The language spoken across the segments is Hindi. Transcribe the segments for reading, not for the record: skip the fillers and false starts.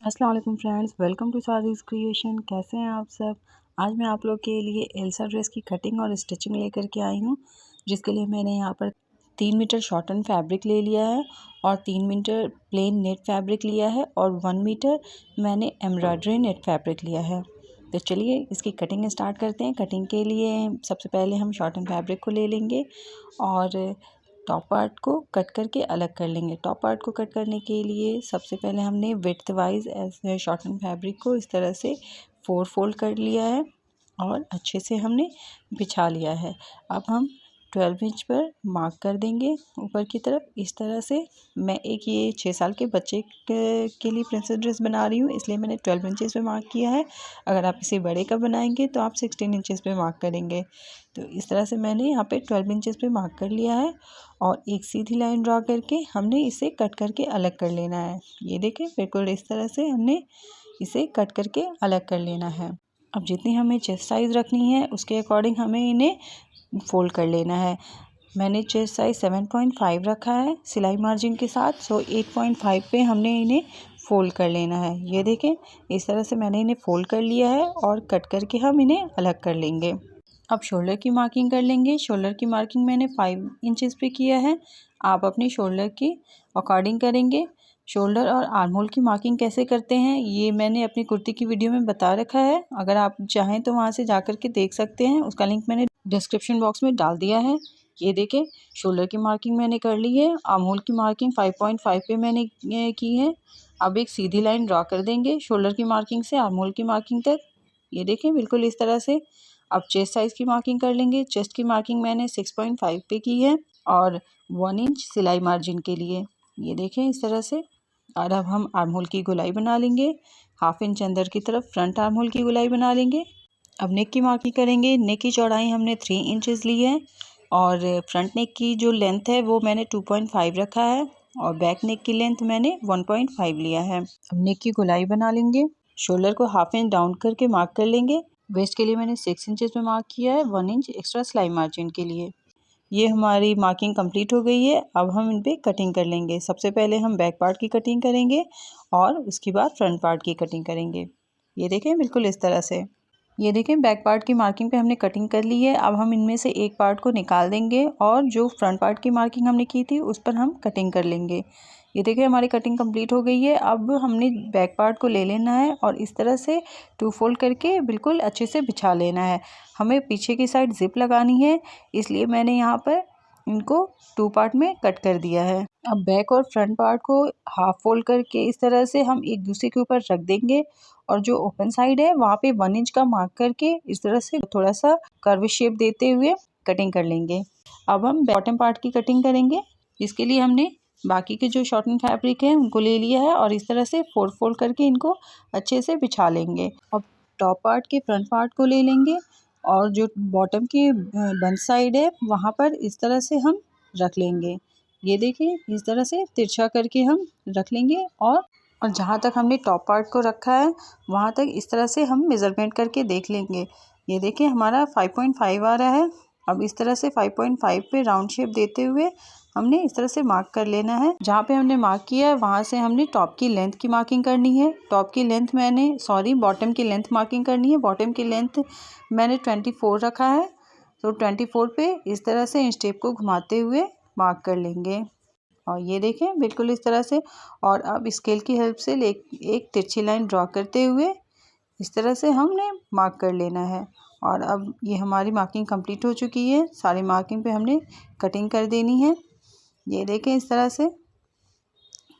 अस्सलाम वालेकुम फ्रेंड्स, वेलकम टू सादीज़ क्रिएशन। कैसे हैं आप सब। आज मैं आप लोग के लिए एल्सा ड्रेस की कटिंग और स्टिचिंग लेकर के आई हूँ, जिसके लिए मैंने यहाँ पर 3 मीटर शॉर्टन फैब्रिक ले लिया है और 3 मीटर प्लेन नेट फैब्रिक लिया है और 1 मीटर मैंने एम्ब्रॉयडरी नेट फैब्रिक लिया है। तो चलिए इसकी कटिंग स्टार्ट करते हैं। कटिंग के लिए सबसे पहले हम शॉर्टन फैब्रिक को ले लेंगे और टॉप पार्ट को कट करके अलग कर लेंगे। टॉप पार्ट को कट करने के लिए सबसे पहले हमने विड्थ वाइज ऐसे शॉर्टन फैब्रिक को इस तरह से 4 फोल्ड कर लिया है और अच्छे से हमने बिछा लिया है। अब हम 12 इंच पर मार्क कर देंगे ऊपर की तरफ। इस तरह से मैं एक ये 6 साल के बच्चे के लिए प्रिंसेस ड्रेस बना रही हूँ, इसलिए मैंने 12 इंचेस पे मार्क किया है। अगर आप इसे बड़े का बनाएंगे तो आप 16 इंचेस पे मार्क करेंगे। तो इस तरह से मैंने यहाँ पे 12 इंचेस पे मार्क कर लिया है और एक सीधी लाइन ड्रॉ करके हमने इसे कट करके अलग कर लेना है। ये देखें, बिल्कुल इस तरह से हमने इसे कट करके अलग कर लेना है। अब जितनी हमें चेस्ट साइज़ रखनी है उसके अकॉर्डिंग हमें इन्हें फोल्ड कर लेना है। मैंने चेस्ट साइज़ 7.5 रखा है सिलाई मार्जिन के साथ, सो 8.5 पे हमने इन्हें फ़ोल्ड कर लेना है। ये देखें, इस तरह से मैंने इन्हें फ़ोल्ड कर लिया है और कट करके हम इन्हें अलग कर लेंगे। अब शोल्डर की मार्किंग कर लेंगे। शोल्डर की मार्किंग मैंने 5 इंचेस पे किया है। आप अपनी शोल्डर की अकॉर्डिंग करेंगे। शोल्डर और आर्म होल की मार्किंग कैसे करते हैं ये मैंने अपनी कुर्ती की वीडियो में बता रखा है। अगर आप चाहें तो वहाँ से जा कर के देख सकते हैं, उसका लिंक मैंने डिस्क्रिप्शन बॉक्स में डाल दिया है। ये देखें, शोल्डर की मार्किंग मैंने कर ली है। आर्म होल की मार्किंग 5.5 पे मैंने की है। अब एक सीधी लाइन ड्रॉ कर देंगे शोल्डर की मार्किंग से आर्म होल की मार्किंग तक। ये देखें, बिल्कुल इस तरह से। अब चेस्ट साइज़ की मार्किंग कर लेंगे। चेस्ट की मार्किंग मैंने 6.5 पे की है और 1 इंच सिलाई मार्जिन के लिए। ये देखें इस तरह से। और अब हम आर्म होल की गोलाई बना लेंगे। 1/2 इंच अंदर की तरफ फ्रंट आर्म होल की गोलाई बना लेंगे। अब नेक की मार्किंग करेंगे। नेक की चौड़ाई हमने 3 इंचेस ली है और फ्रंट नेक की जो लेंथ है वो मैंने 2.5 रखा है और बैक नेक की लेंथ मैंने 1.5 लिया है। अब नेक की गोलाई बना लेंगे। शोल्डर को 1/2 इंच डाउन करके मार्क कर लेंगे। वेस्ट के लिए मैंने 6 इंचेस में मार्क किया है, 1 इंच एक्स्ट्रा सिलाई मार्जिन के लिए। ये हमारी मार्किंग कंप्लीट हो गई है। अब हम इन पे कटिंग कर लेंगे। सबसे पहले हम बैक पार्ट की कटिंग करेंगे और उसके बाद फ्रंट पार्ट की कटिंग करेंगे। ये देखें, बिल्कुल इस तरह से। ये देखें, बैक पार्ट की मार्किंग पे हमने कटिंग कर ली है। अब हम इनमें से एक पार्ट को निकाल देंगे और जो फ्रंट पार्ट की मार्किंग हमने की थी उस पर हम कटिंग कर लेंगे। ये देखिए, हमारी कटिंग कंप्लीट हो गई है। अब हमने बैक पार्ट को ले लेना है और इस तरह से 2 फोल्ड करके बिल्कुल अच्छे से बिछा लेना है। हमें पीछे की साइड जिप लगानी है, इसलिए मैंने यहाँ पर इनको 2 पार्ट में कट कर दिया है। अब बैक और फ्रंट पार्ट को हाफ फोल्ड करके इस तरह से हम एक दूसरे के ऊपर रख देंगे और जो ओपन साइड है वहाँ पे 1 इंच का मार्क करके इस तरह से थोड़ा सा कर्व शेप देते हुए कटिंग कर लेंगे। अब हम बॉटम पार्ट की कटिंग करेंगे। इसके लिए हमने बाकी के जो शॉर्टन फैब्रिक है उनको ले लिया है और इस तरह से 4 फोल्ड करके इनको अच्छे से बिछा लेंगे। अब टॉप पार्ट के फ्रंट पार्ट को ले लेंगे और जो बॉटम की बंद साइड है वहाँ पर इस तरह से हम रख लेंगे। ये देखिए, इस तरह से तिरछा करके हम रख लेंगे और जहाँ तक हमने टॉप पार्ट को रखा है वहाँ तक इस तरह से हम मेज़रमेंट करके देख लेंगे। ये देखिए, हमारा 5.5 आ रहा है। अब इस तरह से 5.5 पे राउंड शेप देते हुए हमने इस तरह से मार्क कर लेना है। जहाँ पे हमने मार्क किया है वहाँ से हमने टॉप की लेंथ की मार्किंग करनी है। टॉप की लेंथ बॉटम की लेंथ मार्किंग करनी है। बॉटम की लेंथ मैंने 24 रखा है, तो 24 पे इस तरह से इंच टेप को घुमाते हुए मार्क कर लेंगे। और ये देखें, बिल्कुल इस तरह से। और अब स्केल की हेल्प से एक तिरछी लाइन ड्रॉ करते हुए इस तरह से हमने मार्क कर लेना है। और अब ये हमारी मार्किंग कंप्लीट हो चुकी है। सारी मार्किंग पे हमने कटिंग कर देनी है। ये देखें, इस तरह से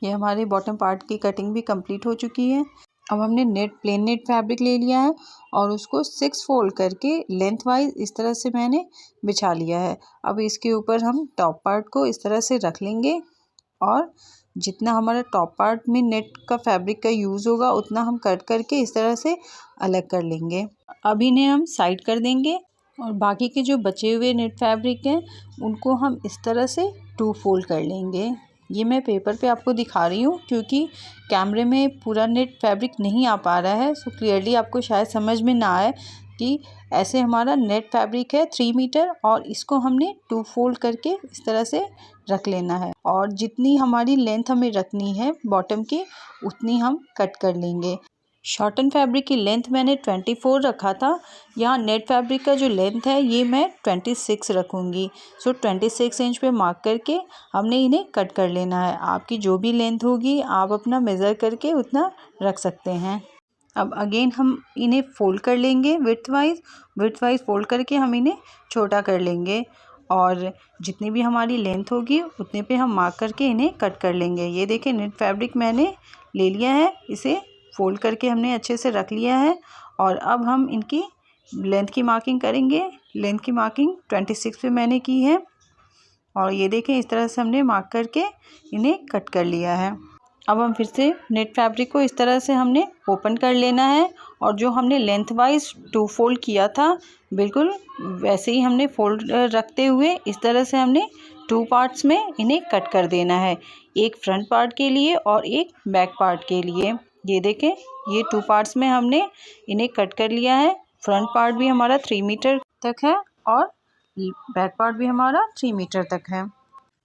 ये हमारे बॉटम पार्ट की कटिंग भी कंप्लीट हो चुकी है। अब हमने प्लेन नेट फैब्रिक ले लिया है और उसको 6 फोल्ड करके लेंथ वाइज इस तरह से मैंने बिछा लिया है। अब इसके ऊपर हम टॉप पार्ट को इस तरह से रख लेंगे और जितना हमारा टॉप पार्ट में नेट का फैब्रिक का यूज़ होगा उतना हम कट करके इस तरह से अलग कर लेंगे। अब इन्हें हम साइड कर देंगे और बाकी के जो बचे हुए नेट फैब्रिक हैं उनको हम इस तरह से 2 फोल्ड कर लेंगे। ये मैं पेपर पे आपको दिखा रही हूँ क्योंकि कैमरे में पूरा नेट फैब्रिक नहीं आ पा रहा है, सो क्लियरली आपको शायद समझ में ना आए कि ऐसे हमारा नेट फैब्रिक है 3 मीटर और इसको हमने 2 फोल्ड करके इस तरह से रख लेना है और जितनी हमारी लेंथ हमें रखनी है बॉटम की उतनी हम कट कर लेंगे। शॉर्टन फैब्रिक की लेंथ मैंने 24 रखा था। यहाँ नेट फैब्रिक का जो लेंथ है ये मैं 26 रखूँगी। सो 26 इंच पे मार्क करके हमने इन्हें कट कर लेना है। आपकी जो भी लेंथ होगी आप अपना मेज़र करके उतना रख सकते हैं। अब अगेन हम इन्हें फ़ोल्ड कर लेंगे विड्थ वाइज फ़ोल्ड करके हम इन्हें छोटा कर लेंगे और जितनी भी हमारी लेंथ होगी उतने पे हम मार्क करके इन्हें कट कर लेंगे। ये देखिए नेट फैब्रिक मैंने ले लिया है, इसे फ़ोल्ड करके हमने अच्छे से रख लिया है और अब हम इनकी लेंथ की मार्किंग करेंगे। लेंथ की मार्किंग 26 पे मैंने की है और ये देखें इस तरह से हमने मार्क करके इन्हें कट कर लिया है। अब हम फिर से नेट फैब्रिक को इस तरह से हमने ओपन कर लेना है और जो हमने लेंथ वाइज 2 फोल्ड किया था बिल्कुल वैसे ही हमने फोल्ड रखते हुए इस तरह से हमने 2 पार्ट्स में इन्हें कट कर देना है, एक फ्रंट पार्ट के लिए और एक बैक पार्ट के लिए। ये देखें ये 2 पार्ट्स में हमने इन्हें कट कर लिया है। फ्रंट पार्ट भी हमारा 3 मीटर तक है और बैक पार्ट भी हमारा 3 मीटर तक है।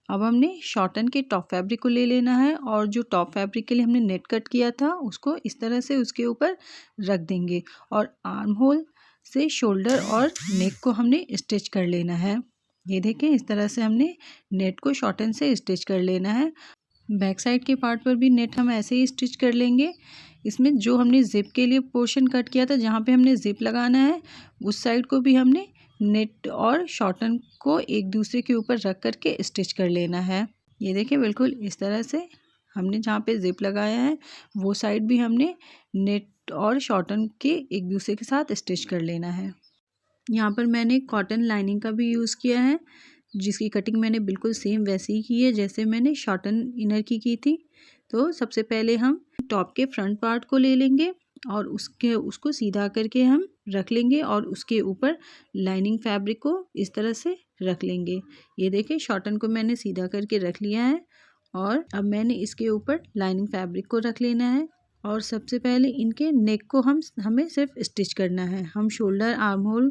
अब हमने शॉर्टन के टॉप फैब्रिक को ले लेना है और जो टॉप फैब्रिक के लिए हमने नेट कट किया था उसको इस तरह से उसके ऊपर रख देंगे और आर्म होल से शोल्डर और नेक को हमने स्टिच कर लेना है। ये देखें इस तरह से हमने नेट को शॉर्टन से स्टिच कर लेना है। बैक साइड के पार्ट पर भी नेट हम ऐसे ही स्टिच कर लेंगे। इसमें जो हमने ज़िप के लिए पोर्शन कट किया था जहाँ पे हमने ज़िप लगाना है उस साइड को भी हमने नेट और शॉर्टन को एक दूसरे के ऊपर रख करके स्टिच कर लेना है। ये देखिए बिल्कुल इस तरह से हमने जहाँ पे ज़िप लगाया है वो साइड भी हमने नेट और शॉर्टन के एक दूसरे के साथ स्टिच कर लेना है। यहाँ पर मैंने कॉटन लाइनिंग का भी यूज़ किया है जिसकी कटिंग मैंने बिल्कुल सेम वैसे ही की है जैसे मैंने शॉर्टन इनर की थी। तो सबसे पहले हम टॉप के फ्रंट पार्ट को ले लेंगे और उसको सीधा करके हम रख लेंगे और उसके ऊपर लाइनिंग फैब्रिक को इस तरह से रख लेंगे। ये देखिए शॉर्टन को मैंने सीधा करके रख लिया है और अब मैंने इसके ऊपर लाइनिंग फैब्रिक को रख लेना है और सबसे पहले इनके नेक को हमें सिर्फ स्टिच करना है। हम शोल्डर आर्म होल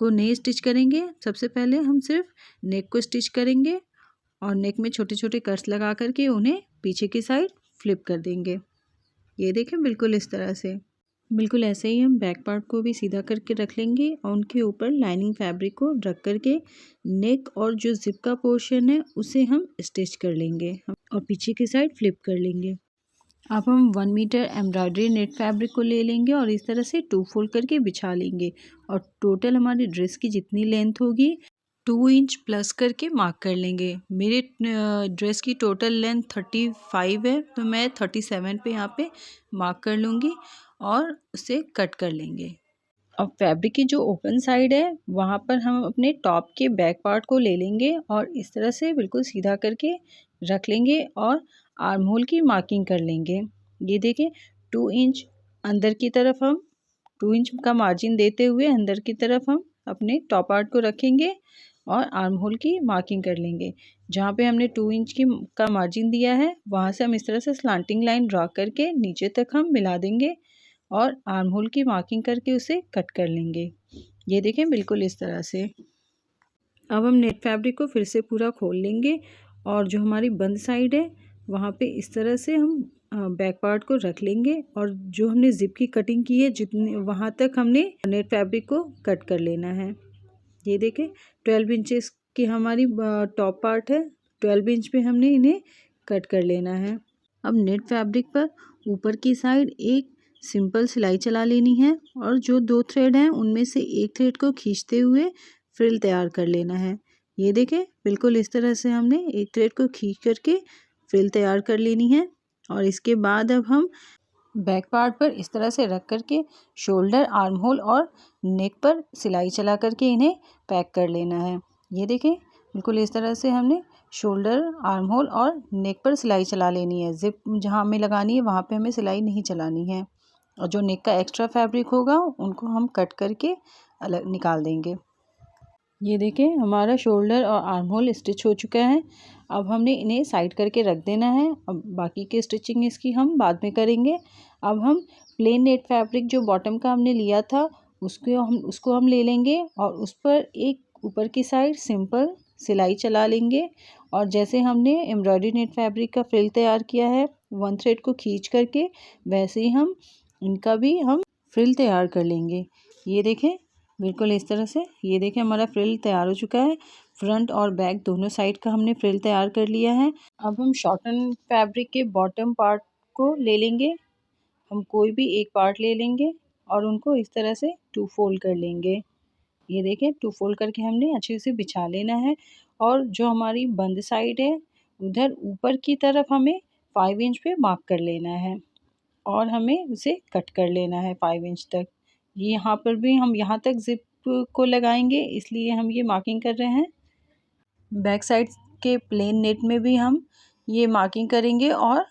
को नहीं स्टिच करेंगे, सबसे पहले हम सिर्फ नेक को स्टिच करेंगे और नेक में छोटे छोटे कट्स लगा करके उन्हें पीछे की साइड फ्लिप कर देंगे। ये देखें बिल्कुल इस तरह से, बिल्कुल ऐसे ही हम बैक पार्ट को भी सीधा करके रख लेंगे और उनके ऊपर लाइनिंग फैब्रिक को रख करके नेक और जो जिप का पोर्शन है उसे हम स्टिच कर लेंगे और पीछे की साइड फ्लिप कर लेंगे। अब हम 1 मीटर एम्ब्रॉयडरी नेट फैब्रिक को ले लेंगे और इस तरह से 2 फोल्ड करके बिछा लेंगे और टोटल हमारी ड्रेस की जितनी लेंथ होगी 2 इंच प्लस करके मार्क कर लेंगे। मेरे ड्रेस की टोटल लेंथ 35 है तो मैं 37 पे यहाँ पे मार्क कर लूँगी और उसे कट कर लेंगे। अब फैब्रिक की जो ओपन साइड है वहाँ पर हम अपने टॉप के बैक पार्ट को ले लेंगे और इस तरह से बिल्कुल सीधा करके रख लेंगे और आर्म होल की मार्किंग कर लेंगे। ये देखें 2 इंच अंदर की तरफ हम 2 इंच का मार्जिन देते हुए अंदर की तरफ हम अपने टॉप पार्ट को रखेंगे और आर्म होल की मार्किंग कर लेंगे। जहाँ पे हमने 2 इंच का मार्जिन दिया है वहाँ से हम इस तरह से स्लांटिंग लाइन ड्रा करके नीचे तक हम मिला देंगे और आर्म होल की मार्किंग करके उसे कट कर लेंगे। ये देखें बिल्कुल इस तरह से। अब हम नेट फैब्रिक को फिर से पूरा खोल लेंगे और जो हमारी बंद साइड है वहाँ पे इस तरह से हम बैक पार्ट को रख लेंगे और जो हमने जिप की कटिंग की है जितने वहाँ तक हमने नेट फैब्रिक को कट कर लेना है। ये देखें 12 इंचेस की हमारी टॉप पार्ट है, 12 इंच पे हमने इन्हें कट कर लेना है। अब नेट फैब्रिक पर ऊपर की साइड एक सिंपल सिलाई चला लेनी है और जो 2 थ्रेड हैं उनमें से एक थ्रेड को खींचते हुए फ्रिल तैयार कर लेना है। ये देखें बिल्कुल इस तरह से हमने एक थ्रेड को खींच करके फ्रिल तैयार कर लेनी है और इसके बाद अब हम बैक पार्ट पर इस तरह से रख करके शोल्डर आर्म होल और नेक पर सिलाई चला करके इन्हें पैक कर लेना है। ये देखें बिल्कुल इस तरह से हमने शोल्डर आर्म होल और नेक पर सिलाई चला लेनी है। जिप जहाँ हमें लगानी है वहाँ पे हमें सिलाई नहीं चलानी है और जो नेक का एक्स्ट्रा फैब्रिक होगा उनको हम कट करके अलग निकाल देंगे। ये देखें हमारा शोल्डर और आर्म होल स्टिच हो चुका है। अब हमने इन्हें साइड करके रख देना है। अब बाकी के स्टिचिंग इसकी हम बाद में करेंगे। अब हम प्लेन नेट फैब्रिक जो बॉटम का हमने लिया था उसको हम ले लेंगे और उस पर एक ऊपर की साइड सिंपल सिलाई चला लेंगे और जैसे हमने एम्ब्रॉयडरी नेट फैब्रिक का फ्रिल तैयार किया है 1 थ्रेड को खींच करके, वैसे ही हम इनका भी हम फ्रिल तैयार कर लेंगे। ये देखें बिल्कुल इस तरह से। ये देखें हमारा फ्रिल तैयार हो चुका है। फ्रंट और बैक दोनों साइड का हमने फ्रिल तैयार कर लिया है। अब हम शॉर्टन फैब्रिक के बॉटम पार्ट को ले लेंगे। हम कोई भी एक पार्ट ले लेंगे और उनको इस तरह से 2 फोल्ड कर लेंगे। ये देखें 2 फोल्ड करके हमने अच्छे से बिछा लेना है और जो हमारी बंद साइड है उधर ऊपर की तरफ हमें 5 इंच पे मार्क कर लेना है और हमें उसे कट कर लेना है 5 इंच तक। ये यहाँ पर भी हम यहाँ तक ज़िप को लगाएंगे, इसलिए हम ये मार्किंग कर रहे हैं। बैक साइड के प्लेन नेट में भी हम ये मार्किंग करेंगे और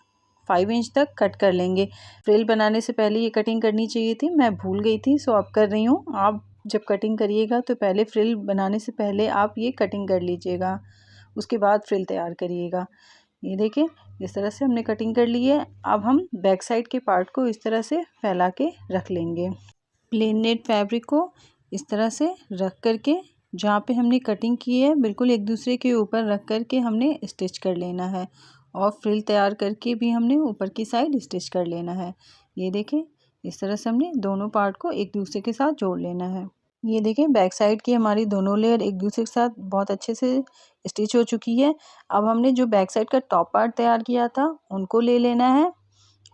5 इंच तक कट कर लेंगे। फ्रिल बनाने से पहले ये कटिंग करनी चाहिए थी, मैं भूल गई थी, सो अब कर रही हूँ। आप जब कटिंग करिएगा तो पहले फ्रिल बनाने से पहले आप ये कटिंग कर लीजिएगा, उसके बाद फ्रिल तैयार करिएगा। ये देखिए इस तरह से हमने कटिंग कर ली है। अब हम बैक साइड के पार्ट को इस तरह से फैला के रख लेंगे। प्लेन नेट फैब्रिक को इस तरह से रख करके जहाँ पे हमने कटिंग की है बिल्कुल एक दूसरे के ऊपर रख करके हमने स्टिच कर लेना है और फ्रिल तैयार करके भी हमने ऊपर की साइड स्टिच कर लेना है। ये देखें इस तरह से हमने दोनों पार्ट को एक दूसरे के साथ जोड़ लेना है। ये देखें बैक साइड की हमारी दोनों लेयर एक दूसरे के साथ बहुत अच्छे से स्टिच हो चुकी है। अब हमने जो बैक साइड का टॉप पार्ट तैयार किया था उनको ले लेना है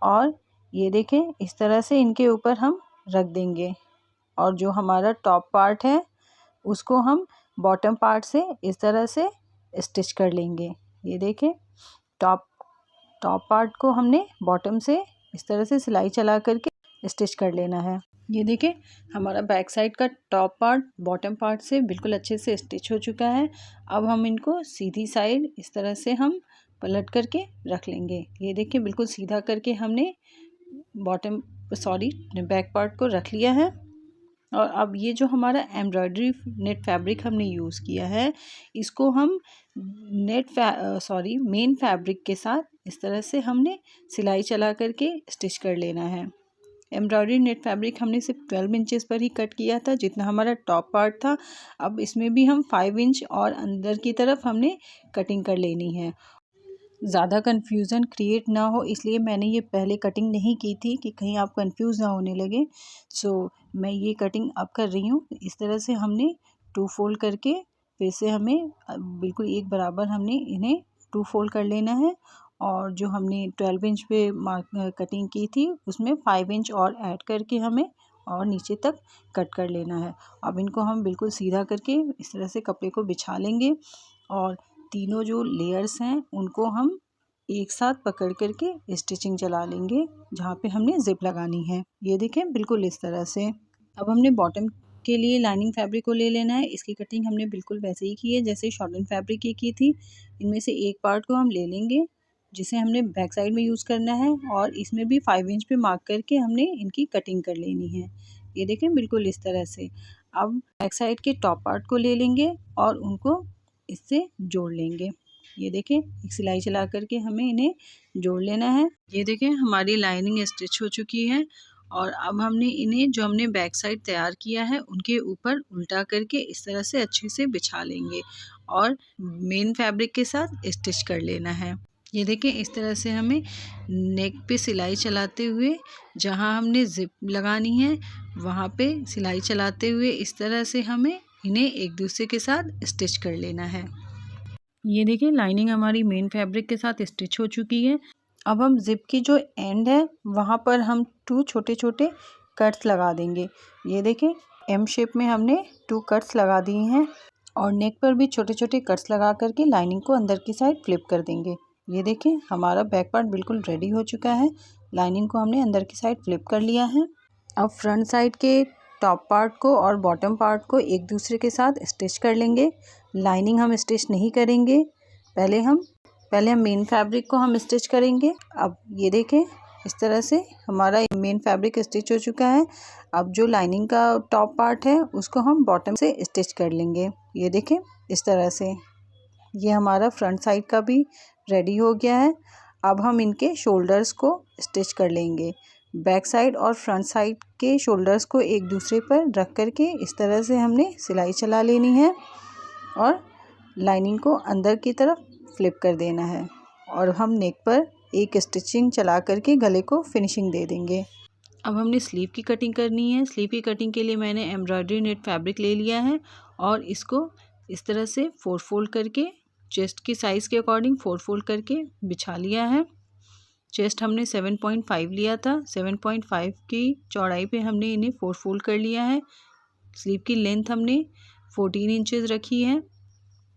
और ये देखें इस तरह से इनके ऊपर हम रख देंगे और जो हमारा टॉप पार्ट है उसको हम बॉटम पार्ट से इस तरह से स्टिच कर लेंगे। ये देखें टॉप पार्ट को हमने बॉटम से इस तरह से सिलाई चला करके स्टिच कर लेना है। ये देखें हमारा बैक साइड का टॉप पार्ट बॉटम पार्ट से बिल्कुल अच्छे से स्टिच हो चुका है। अब हम इनको सीधी साइड इस तरह से हम पलट करके रख लेंगे। ये देखिए बिल्कुल सीधा करके हमने बैक पार्ट को रख लिया है। और अब ये जो हमारा एम्ब्रॉयडरी नेट फैब्रिक हमने यूज़ किया है इसको हम मेन फैब्रिक के साथ इस तरह से हमने सिलाई चला करके स्टिच कर लेना है। एम्ब्रॉयडरी नेट फैब्रिक हमने सिर्फ 12 इंचेस पर ही कट किया था जितना हमारा टॉप पार्ट था। अब इसमें भी हम 5 इंच और अंदर की तरफ हमने कटिंग कर लेनी है। ज़्यादा कन्फ्यूज़न क्रिएट ना हो इसलिए मैंने ये पहले कटिंग नहीं की थी कि कहीं आप कंफ्यूज ना होने लगे। सो मैं ये कटिंग अब कर रही हूँ। इस तरह से हमने 2 फोल्ड करके फिर से हमें बिल्कुल एक बराबर हमने इन्हें 2 फोल्ड कर लेना है और जो हमने 12 इंच पे कटिंग की थी उसमें 5 इंच और ऐड करके हमें और नीचे तक कट कर लेना है। अब इनको हम बिल्कुल सीधा करके इस तरह से कपड़े को बिछा लेंगे और तीनों जो लेयर्स हैं उनको हम एक साथ पकड़ करके स्टिचिंग चला लेंगे जहाँ पे हमने ज़िप लगानी है। ये देखें बिल्कुल इस तरह से। अब हमने बॉटम के लिए लाइनिंग फैब्रिक को ले लेना है। इसकी कटिंग हमने बिल्कुल वैसे ही की है जैसे शॉर्टन फैब्रिक की थी। इनमें से एक पार्ट को हम ले लेंगे जिसे हमने बैक साइड में यूज़ करना है और इसमें भी 5 इंच पे मार्क करके हमने इनकी कटिंग कर लेनी है। ये देखें बिल्कुल इस तरह से। अब बैक साइड के टॉप पार्ट को ले लेंगे और उनको इससे जोड़ लेंगे। ये देखें एक सिलाई चला करके हमें इन्हें जोड़ लेना है। ये देखें हमारी लाइनिंग स्टिच हो चुकी है और अब हमने इन्हें जो हमने बैक साइड तैयार किया है उनके ऊपर उल्टा करके इस तरह से अच्छे से बिछा लेंगे और मेन फैब्रिक के साथ स्टिच कर लेना है। ये देखें इस तरह से हमें नेक पे सिलाई चलाते हुए जहाँ हमने ज़िप लगानी है वहाँ पे सिलाई चलाते हुए इस तरह से हमें इन्हें एक दूसरे के साथ स्टिच कर लेना है। ये देखिए लाइनिंग हमारी मेन फैब्रिक के साथ स्टिच हो चुकी है। अब हम ज़िप की जो एंड है वहाँ पर हम 2 छोटे छोटे कट्स लगा देंगे। ये देखें एम शेप में हमने 2 कट्स लगा दिए हैं और नेक पर भी छोटे छोटे कट्स लगा करके लाइनिंग को अंदर की साइड फ्लिप कर देंगे। ये देखें हमारा बैक पार्ट बिल्कुल रेडी हो चुका है। लाइनिंग को हमने अंदर की साइड फ्लिप कर लिया है। अब फ्रंट साइड के टॉप पार्ट को और बॉटम पार्ट को एक दूसरे के साथ स्टिच कर लेंगे। लाइनिंग हम स्टिच नहीं करेंगे, पहले हम मेन फैब्रिक को हम स्टिच करेंगे। अब ये देखें इस तरह से हमारा मेन फैब्रिक स्टिच हो चुका है। अब जो लाइनिंग का टॉप पार्ट है उसको हम बॉटम से स्टिच कर लेंगे। ये देखें इस तरह से ये हमारा फ्रंट साइड का भी रेडी हो गया है। अब हम इनके शोल्डर्स को स्टिच कर लेंगे। बैक साइड और फ्रंट साइड के शोल्डर्स को एक दूसरे पर रख करके इस तरह से हमने सिलाई चला लेनी है और लाइनिंग को अंदर की तरफ फ्लिप कर देना है और हम नेक पर एक स्टिचिंग चला करके गले को फिनिशिंग दे देंगे। अब हमने स्लीव की कटिंग करनी है। स्लीव की कटिंग के लिए मैंने एम्ब्रॉयडरी नेट फैब्रिक ले लिया है और इसको इस तरह से 4 फोल्ड करके चेस्ट की साइज़ के अकॉर्डिंग 4 फोल्ड करके बिछा लिया है। चेस्ट हमने 7.5 लिया था, 7.5 की चौड़ाई पे हमने इन्हें 4 फोल्ड कर लिया है। स्लीव की लेंथ हमने 14 इंचेस रखी है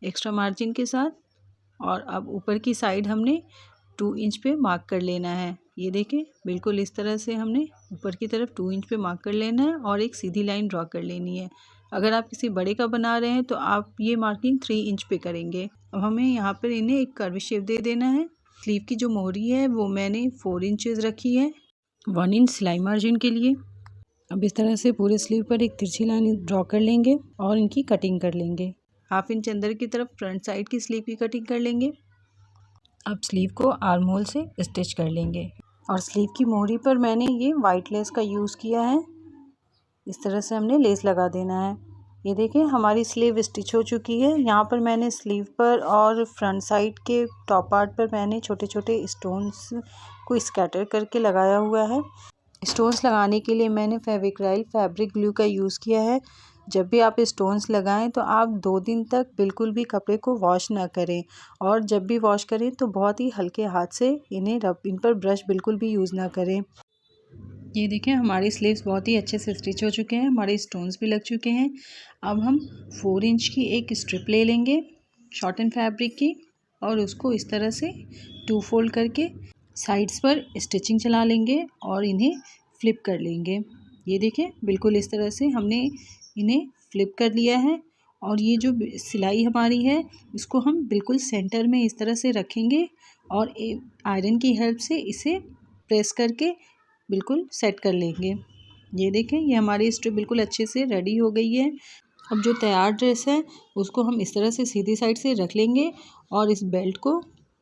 एक्स्ट्रा मार्जिन के साथ और अब ऊपर की साइड हमने 2 इंच पे मार्क कर लेना है। ये देखें, बिल्कुल इस तरह से हमने ऊपर की तरफ 2 इंच पे मार्क कर लेना है और एक सीधी लाइन ड्रॉ कर लेनी है। अगर आप किसी बड़े का बना रहे हैं तो आप ये मार्किंग 3 इंच पे करेंगे। अब हमें यहाँ पर इन्हें एक कर्व शेप दे देना है। स्लीव की जो मोहरी है वो मैंने 4 इंचेस रखी है 1 इंच सिलाई मार्जिन के लिए। अब इस तरह से पूरे स्लीव पर एक तिरछी लाइन ड्रॉ कर लेंगे और इनकी कटिंग कर लेंगे। 1/2 इंच अंदर की तरफ फ्रंट साइड की स्लीव की कटिंग कर लेंगे। अब स्लीव को आर्म होल से स्टिच कर लेंगे और स्लीव की मोहरी पर मैंने ये वाइट लेस का यूज़ किया है। इस तरह से हमने लेस लगा देना है। ये देखें, हमारी स्लीव स्टिच हो चुकी है। यहाँ पर मैंने स्लीव पर और फ्रंट साइड के टॉप पार्ट पर मैंने छोटे छोटे स्टोन्स को स्कैटर करके लगाया हुआ है। स्टोन्स लगाने के लिए मैंने फेविक्राइल फैब्रिक ग्लू का यूज़ किया है। जब भी आप स्टोन्स लगाएं तो आप 2 दिन तक बिल्कुल भी कपड़े को वॉश ना करें और जब भी वॉश करें तो बहुत ही हल्के हाथ से इन पर ब्रश बिल्कुल भी यूज़ ना करें। ये देखें, हमारी स्लीव्स बहुत ही अच्छे से स्टिच हो चुके हैं, हमारे स्टोन्स भी लग चुके हैं। अब हम 4 इंच की एक स्ट्रिप ले लेंगे शॉर्टन फैब्रिक की और उसको इस तरह से 2 फोल्ड करके साइड्स पर स्टिचिंग चला लेंगे और इन्हें फ्लिप कर लेंगे। ये देखें, बिल्कुल इस तरह से हमने इन्हें फ्लिप कर लिया है और ये जो सिलाई हमारी है इसको हम बिल्कुल सेंटर में इस तरह से रखेंगे और आयरन की हेल्प से इसे प्रेस करके बिल्कुल सेट कर लेंगे। ये देखें, ये हमारी स्ट्रिप बिल्कुल अच्छे से रेडी हो गई है। अब जो तैयार ड्रेस है उसको हम इस तरह से सीधी साइड से रख लेंगे और इस बेल्ट को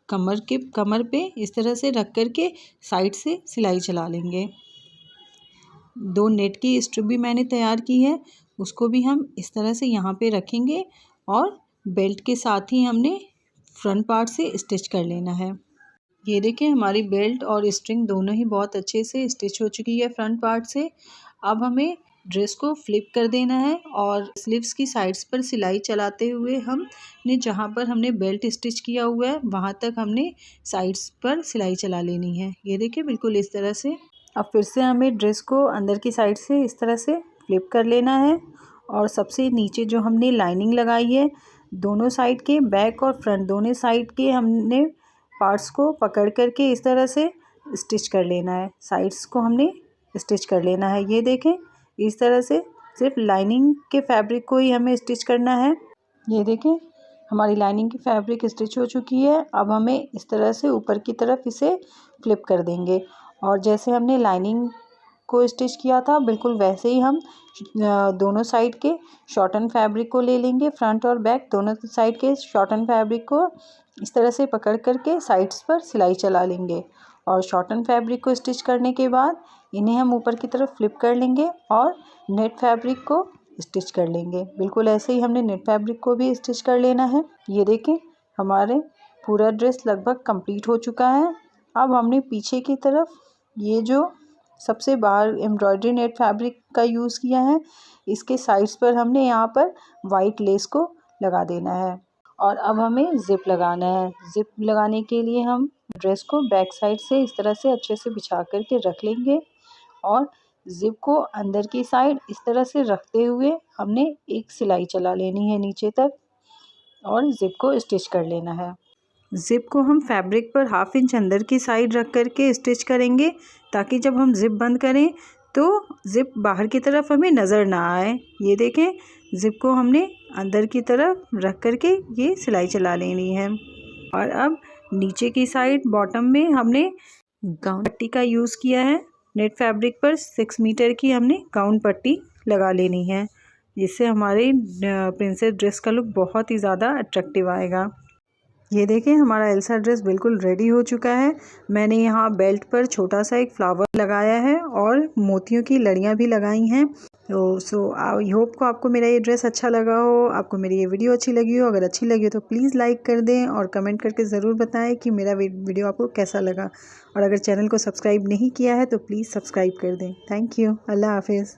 कमर पे इस तरह से रख करके साइड से सिलाई चला लेंगे। 2 नेट की स्ट्रिप भी मैंने तैयार की है, उसको भी हम इस तरह से यहाँ पे रखेंगे और बेल्ट के साथ ही हमने फ्रंट पार्ट से स्टिच कर लेना है। ये देखें, हमारी बेल्ट और स्ट्रिंग दोनों ही बहुत अच्छे से स्टिच हो चुकी है फ्रंट पार्ट से। अब हमें ड्रेस को फ्लिप कर देना है और स्लीव्स की साइड्स पर सिलाई चलाते हुए हमने जहाँ पर हमने बेल्ट स्टिच किया हुआ है वहाँ तक हमने साइड्स पर सिलाई चला लेनी है। ये देखिए, बिल्कुल इस तरह से। अब फिर से हमें ड्रेस को अंदर की साइड से इस तरह से फ्लिप कर लेना है और सबसे नीचे जो हमने लाइनिंग लगाई है दोनों साइड के बैक और फ्रंट दोनों साइड के हमने पार्ट्स को पकड़ करके इस तरह से स्टिच कर लेना है। साइड्स को हमने स्टिच कर लेना है। ये देखें, इस तरह से सिर्फ लाइनिंग के फैब्रिक को ही हमें स्टिच करना है। ये देखें, हमारी लाइनिंग की फैब्रिक स्टिच हो चुकी है। अब हमें इस तरह से ऊपर की तरफ इसे फ्लिप कर देंगे और जैसे हमने लाइनिंग को स्टिच किया था बिल्कुल वैसे ही हम दोनों साइड के शॉर्टन फैब्रिक को ले लेंगे। फ्रंट और बैक दोनों साइड के शॉर्टन फैब्रिक को इस तरह से पकड़ करके साइड्स पर सिलाई चला लेंगे और शॉर्टन फैब्रिक को स्टिच करने के बाद इन्हें हम ऊपर की तरफ फ्लिप कर लेंगे और नेट फैब्रिक को स्टिच कर लेंगे। बिल्कुल ऐसे ही हमने नेट फैब्रिक को भी स्टिच कर लेना है। ये देखें, हमारे पूरा ड्रेस लगभग कंप्लीट हो चुका है। अब हमने पीछे की तरफ ये जो सबसे बाहर एम्ब्रॉयडरी नेट फैब्रिक का यूज़ किया है इसके साइड्स पर हमने यहाँ पर वाइट लेस को लगा देना है और अब हमें ज़िप लगाना है। ज़िप लगाने के लिए हम ड्रेस को बैक साइड से इस तरह से अच्छे से बिछा करके रख लेंगे और ज़िप को अंदर की साइड इस तरह से रखते हुए हमने एक सिलाई चला लेनी है नीचे तक और ज़िप को स्टिच कर लेना है। ज़िप को हम फैब्रिक पर 1/2 इंच अंदर की साइड रख करके स्टिच करेंगे ताकि जब हम ज़िप बंद करें तो ज़िप बाहर की तरफ हमें नज़र ना आए। ये देखें, ज़िप को हमने अंदर की तरफ रख करके ये सिलाई चला लेनी है और अब नीचे की साइड बॉटम में हमने गाउन पट्टी का यूज़ किया है। नेट फैब्रिक पर 6 मीटर की हमने गाउन पट्टी लगा लेनी है जिससे हमारे प्रिंसेस ड्रेस का लुक बहुत ही ज़्यादा अट्रैक्टिव आएगा। ये देखें, हमारा एल्सा ड्रेस बिल्कुल रेडी हो चुका है। मैंने यहाँ बेल्ट पर छोटा सा एक फ्लावर लगाया है और मोतियों की लड़ियाँ भी लगाई हैं। तो आई होप को आपको मेरा ये ड्रेस अच्छा लगा हो, आपको मेरी ये वीडियो अच्छी लगी हो। अगर अच्छी लगी हो तो प्लीज़ लाइक कर दें और कमेंट करके ज़रूर बताएं कि मेरा वीडियो आपको कैसा लगा। और अगर चैनल को सब्सक्राइब नहीं किया है तो प्लीज़ सब्सक्राइब कर दें। Thank you. अल्लाह हाफिज़।